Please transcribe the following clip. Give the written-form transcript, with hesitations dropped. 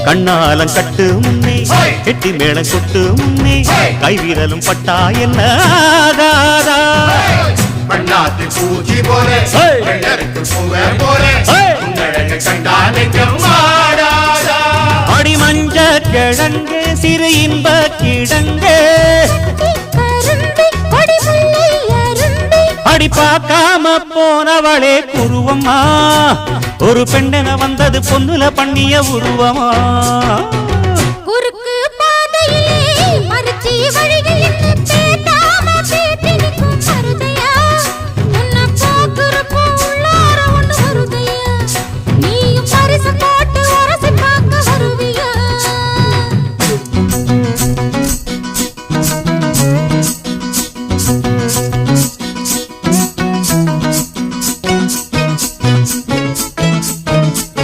கண்ணாலம் கட்டு முன்னே கெட்டி மேளம் கொட்டு முன்னே கைவிரலும் பட்டா என்ன ஆகாதா பண்ணாத்து பூச்சி போலே வெள்ளருக்கு பூவே போலே உன்னழகு கண்டாலைக்கும் ஆடாதா அடி மஞ்ச கிழங்கு சிறு இன்ப கிழங்கு அடி பார்க்காம போனவளே குருவம்மா ஒரு பெண்ணென வந்தது பொண்ணுல பண்ணிய உருவமா